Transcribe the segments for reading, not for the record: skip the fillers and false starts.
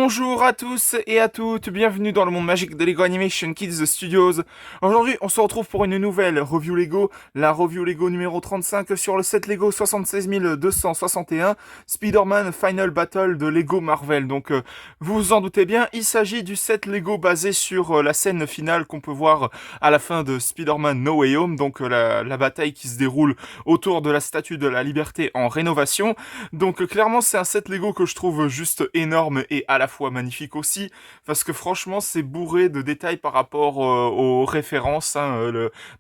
Bonjour à tous et à toutes, bienvenue dans le monde magique de Lego Animation Kids Studios. Aujourd'hui, on se retrouve pour une nouvelle review Lego, la review Lego numéro 35 sur le set Lego 76261, Spider-Man Final Battle de Lego Marvel. Donc, vous vous en doutez bien, il s'agit du set Lego basé sur la scène finale qu'on peut voir à la fin de Spider-Man No Way Home, donc la bataille qui se déroule autour de la Statue de la Liberté en rénovation. Donc, clairement, c'est un set Lego que je trouve juste énorme et à la fois magnifique aussi, parce que franchement c'est bourré de détails par rapport aux références,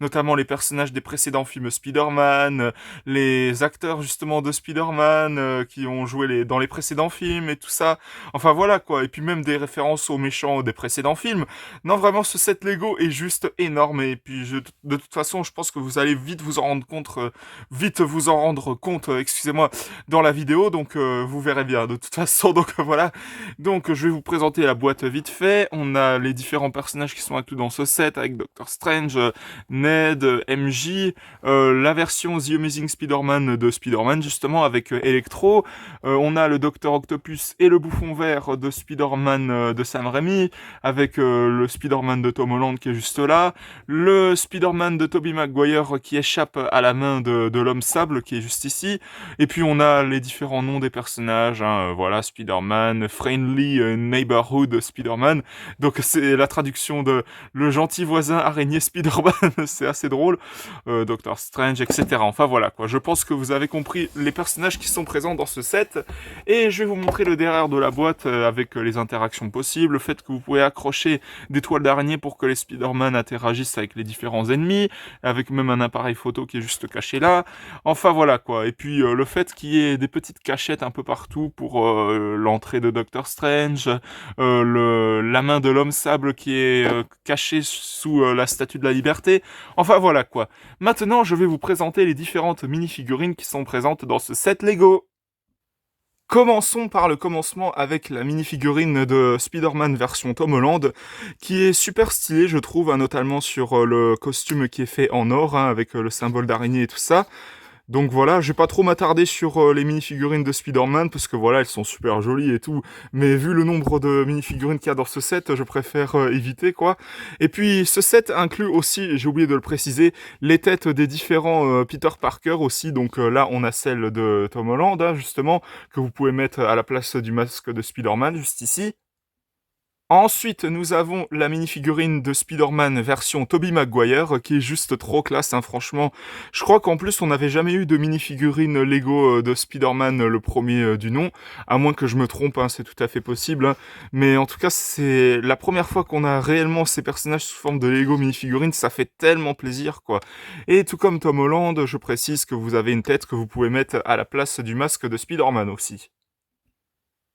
notamment les personnages des précédents films Spider-Man, les acteurs justement de Spider-Man qui ont joué dans les précédents films et tout ça, enfin voilà quoi, et puis même des références aux méchants des précédents films. Non vraiment ce set Lego est juste énorme, et puis de toute façon je pense que vous allez vite vous en rendre compte, excusez-moi, dans la vidéo, donc vous verrez bien de toute façon, donc voilà. Donc je vais vous présenter la boîte vite fait. On a les différents personnages qui sont inclus dans ce set avec Doctor Strange, Ned, MJ, la version The Amazing Spider-Man de Spider-Man justement avec Electro. On a le Docteur Octopus et le Bouffon Vert de Spider-Man de Sam Raimi avec le Spider-Man de Tom Holland qui est juste là. Le Spider-Man de Tobey Maguire qui échappe à la main de l'homme sable qui est juste ici. Et puis on a les différents noms des personnages, voilà, Spider-Man, Friendly Neighborhood Spider-Man. Donc c'est la traduction de le gentil voisin araignée Spider-Man, c'est assez drôle. Doctor Strange, etc. Enfin voilà quoi, je pense que vous avez compris les personnages qui sont présents dans ce set. Et je vais vous montrer le derrière de la boîte avec les interactions possibles, le fait que vous pouvez accrocher des toiles d'araignée pour que les Spider-Man interagissent avec les différents ennemis, avec même un appareil photo qui est juste caché là. Enfin voilà quoi, et puis le fait qu'il y ait des petites cachettes un peu partout pour l'entrée de Doctor Strange, la main de l'homme sable qui est cachée sous la Statue de la Liberté, enfin voilà quoi. Maintenant je vais vous présenter les différentes mini-figurines qui sont présentes dans ce set Lego. Commençons par le commencement avec la mini-figurine de Spider-Man version Tom Holland, qui est super stylée je trouve, notamment sur le costume qui est fait en or, avec le symbole d'araignée et tout ça. Donc voilà, je vais pas trop m'attarder sur les mini-figurines de Spider-Man, parce que voilà, elles sont super jolies et tout, mais vu le nombre de mini-figurines qu'il y a dans ce set, je préfère éviter, quoi. Et puis, ce set inclut aussi, j'ai oublié de le préciser, les têtes des différents Peter Parker aussi, donc là, on a celle de Tom Holland, justement, que vous pouvez mettre à la place du masque de Spider-Man, juste ici. Ensuite, nous avons la mini-figurine de Spider-Man version Tobey Maguire, qui est juste trop classe, franchement. Je crois qu'en plus, on n'avait jamais eu de mini-figurine Lego de Spider-Man, le premier du nom, à moins que je me trompe, c'est tout à fait possible. Mais en tout cas, c'est la première fois qu'on a réellement ces personnages sous forme de Lego mini-figurine, ça fait tellement plaisir, quoi. Et tout comme Tom Holland, je précise que vous avez une tête que vous pouvez mettre à la place du masque de Spider-Man aussi.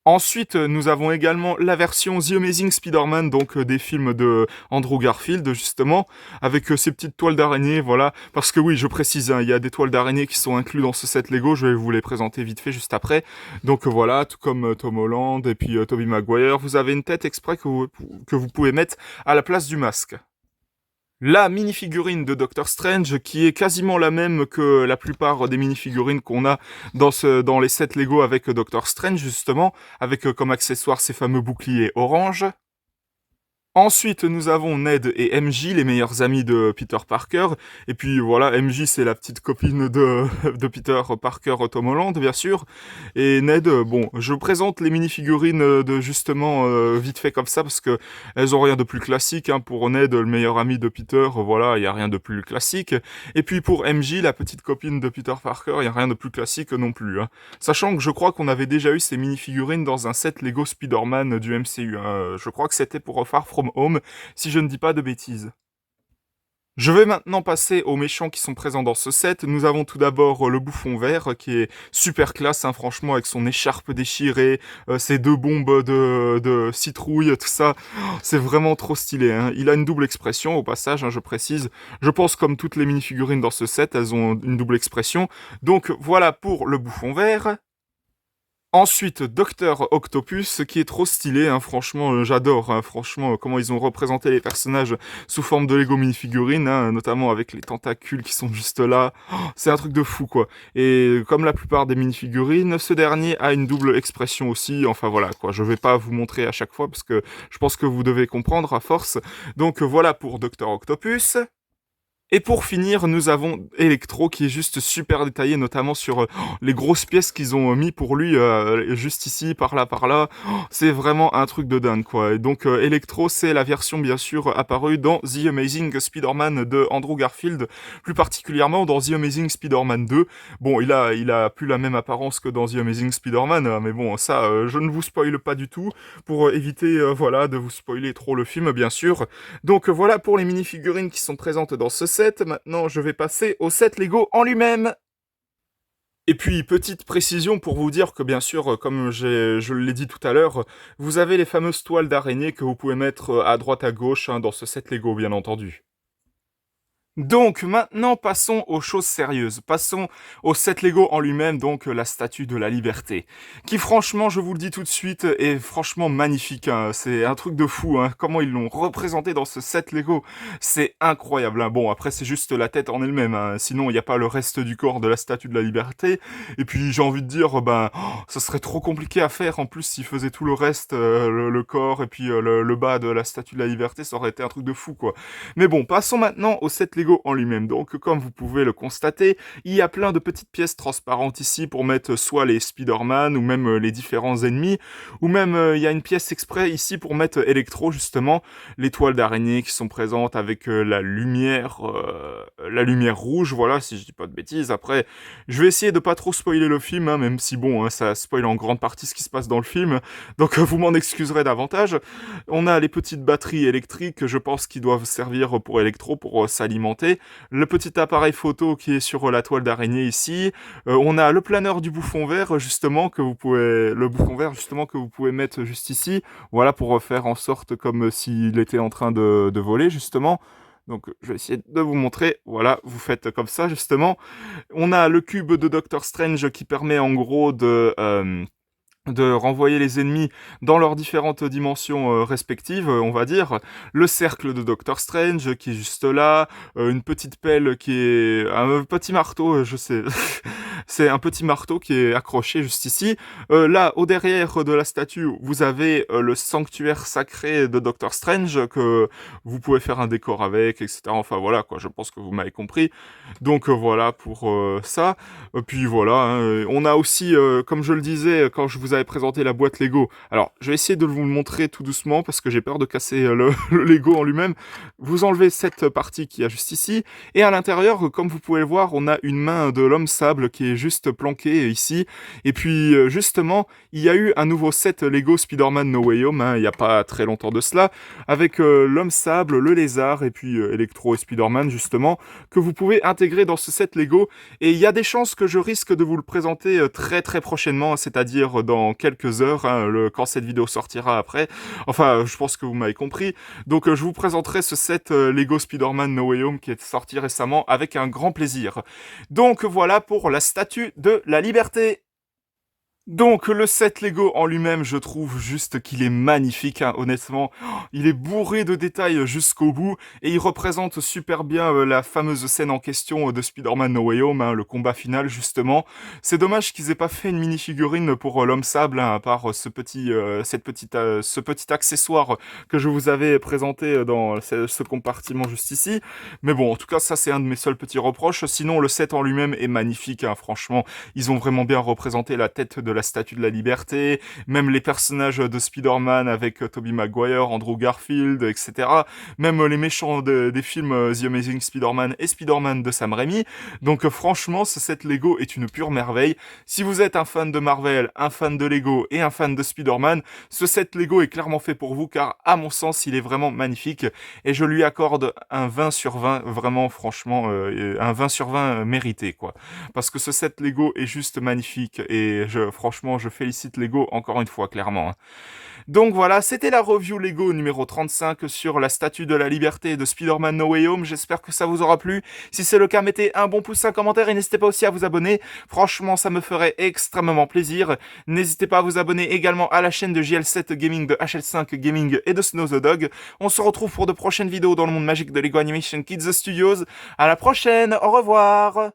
Ensuite, nous avons également la version The Amazing Spider-Man, donc des films de Andrew Garfield, justement, avec ces petites toiles d'araignée, voilà. Parce que oui, je précise, il y a des toiles d'araignée qui sont incluses dans ce set Lego, je vais vous les présenter vite fait juste après. Donc voilà, tout comme Tom Holland et puis Tobey Maguire, vous avez une tête exprès que vous pouvez mettre à la place du masque. La mini-figurine de Doctor Strange, qui est quasiment la même que la plupart des mini-figurines qu'on a dans les sets Lego avec Doctor Strange, justement, avec comme accessoire ces fameux boucliers orange. Ensuite, nous avons Ned et MJ, les meilleurs amis de Peter Parker. Et puis voilà, MJ, c'est la petite copine de Peter Parker, Tom Holland, bien sûr. Et Ned, bon, je présente les mini-figurines de justement vite fait comme ça, parce que elles ont rien de plus classique. Pour Ned, le meilleur ami de Peter, voilà, il y a rien de plus classique. Et puis pour MJ, la petite copine de Peter Parker, il y a rien de plus classique non plus. Sachant que je crois qu'on avait déjà eu ces mini-figurines dans un set Lego Spider-Man du MCU. Je crois que c'était pour Far From Home, si je ne dis pas de bêtises. Je vais maintenant passer aux méchants qui sont présents dans ce set. Nous avons tout d'abord le Bouffon Vert, qui est super classe, franchement, avec son écharpe déchirée, ses deux bombes de citrouille, tout ça. C'est vraiment trop stylé. Il a une double expression, au passage, je précise. Je pense, comme toutes les mini-figurines dans ce set, elles ont une double expression. Donc voilà pour le Bouffon Vert. Ensuite, Docteur Octopus, qui est trop stylé, hein, franchement, j'adore, hein, franchement, comment ils ont représenté les personnages sous forme de Lego minifigurines, hein, notamment avec les tentacules qui sont juste là. Oh, c'est un truc de fou, quoi. Et comme la plupart des minifigurines, ce dernier a une double expression aussi. Enfin voilà, quoi. Je vais pas vous montrer à chaque fois parce que je pense que vous devez comprendre à force. Donc voilà pour Docteur Octopus. Et pour finir, nous avons Electro qui est juste super détaillé, notamment sur les grosses pièces qu'ils ont mis pour lui, juste ici, par là, par là. C'est vraiment un truc de dingue, quoi. Et donc Electro, c'est la version bien sûr apparue dans The Amazing Spider-Man de Andrew Garfield, plus particulièrement dans The Amazing Spider-Man 2. Bon, il a plus la même apparence que dans The Amazing Spider-Man, hein, mais bon, ça, je ne vous spoile pas du tout pour éviter, voilà, de vous spoiler trop le film, bien sûr. Donc voilà pour les mini-figurines qui sont présentes dans ce set. Maintenant, je vais passer au set Lego en lui-même. Et puis, petite précision pour vous dire que, bien sûr, comme je l'ai dit tout à l'heure, vous avez les fameuses toiles d'araignée que vous pouvez mettre à droite à gauche hein, dans ce set Lego, bien entendu. Donc maintenant passons aux choses sérieuses, passons au set Lego en lui-même, donc la statue de la liberté, qui franchement, je vous le dis tout de suite, est franchement magnifique, hein. C'est un truc de fou, hein. Comment ils l'ont représenté dans ce set Lego, c'est incroyable, hein. Bon après c'est juste la tête en elle-même, hein. Sinon il n'y a pas le reste du corps de la statue de la liberté, et puis j'ai envie de dire, ça serait trop compliqué à faire, en plus s'ils faisaient tout le reste, le corps et puis le bas de la statue de la liberté, ça aurait été un truc de fou quoi. Mais bon, passons maintenant au set Lego en lui-même. Donc, comme vous pouvez le constater, il y a plein de petites pièces transparentes ici pour mettre soit les Spider-Man ou même les différents ennemis, ou même il y a une pièce exprès ici pour mettre Electro justement, les toiles d'araignée qui sont présentes avec la lumière rouge. Voilà, si je dis pas de bêtises. Après, je vais essayer de pas trop spoiler le film, hein, même si bon, hein, ça spoil en grande partie ce qui se passe dans le film. Donc, vous m'en excuserez davantage. On a les petites batteries électriques, je pense, qui doivent servir pour Electro, pour s'alimenter. Le petit appareil photo qui est sur la toile d'araignée ici. On a le planeur du bouffon vert, justement, le bouffon vert, justement, que vous pouvez mettre juste ici. Voilà, pour faire en sorte comme s'il était en train de voler, justement. Donc, je vais essayer de vous montrer. Voilà, vous faites comme ça, justement. On a le cube de Doctor Strange qui permet, en gros, de renvoyer les ennemis dans leurs différentes dimensions respectives, on va dire. Le cercle de Doctor Strange qui est juste là, une petite pelle qui est un petit marteau, je sais, c'est un petit marteau qui est accroché juste ici. Là, au derrière de la statue, vous avez le sanctuaire sacré de Doctor Strange que vous pouvez faire un décor avec, etc. Enfin voilà quoi, je pense que vous m'avez compris. Donc voilà pour ça. Puis voilà, hein, on a aussi, comme je le disais quand je vous avais présenté la boîte Lego. Alors, je vais essayer de vous le montrer tout doucement parce que j'ai peur de casser le Lego en lui-même. Vous enlevez cette partie qui est juste ici et à l'intérieur, comme vous pouvez le voir, on a une main de l'homme sable qui est juste planquée ici. Et puis justement, il y a eu un nouveau set Lego Spider-Man No Way Home, hein, il n'y a pas très longtemps de cela, avec l'homme sable, le lézard et puis Electro et Spider-Man justement, que vous pouvez intégrer dans ce set Lego. Et il y a des chances que je risque de vous le présenter très très prochainement, c'est-à-dire dans quelques heures, hein, quand cette vidéo sortira après. Enfin, je pense que vous m'avez compris. Donc je vous présenterai ce set Lego Spider-Man No Way Home qui est sorti récemment avec un grand plaisir. Donc voilà pour la statue de la liberté. Donc le set Lego en lui-même, je trouve juste qu'il est magnifique, hein, honnêtement. Il est bourré de détails jusqu'au bout et il représente super bien la fameuse scène en question de Spider-Man No Way Home, hein, le combat final justement. C'est dommage qu'ils aient pas fait une mini-figurine pour l'homme sable, hein, à part ce petit accessoire que je vous avais présenté dans ce compartiment juste ici. Mais bon, en tout cas, ça c'est un de mes seuls petits reproches. Sinon, le set en lui-même est magnifique, hein, franchement. Ils ont vraiment bien représenté la tête de la Statue de la Liberté, même les personnages de Spider-Man avec Tobey Maguire, Andrew Garfield, etc. Même les méchants des films The Amazing Spider-Man et Spider-Man de Sam Raimi. Donc franchement, ce set Lego est une pure merveille. Si vous êtes un fan de Marvel, un fan de Lego et un fan de Spider-Man, ce set Lego est clairement fait pour vous car à mon sens, il est vraiment magnifique et je lui accorde un 20 sur 20, vraiment franchement, un 20 sur 20 mérité quoi. Parce que ce set Lego est juste magnifique et franchement, je félicite Lego encore une fois, clairement, hein. Donc voilà, c'était la review Lego numéro 35 sur la Statue de la Liberté de Spider-Man No Way Home. J'espère que ça vous aura plu. Si c'est le cas, mettez un bon pouce, un commentaire et n'hésitez pas aussi à vous abonner. Franchement, ça me ferait extrêmement plaisir. N'hésitez pas à vous abonner également à la chaîne de JL7 Gaming, de HL5 Gaming et de Snow the Dog. On se retrouve pour de prochaines vidéos dans le monde magique de Lego Animation Kids Studios. À la prochaine, au revoir!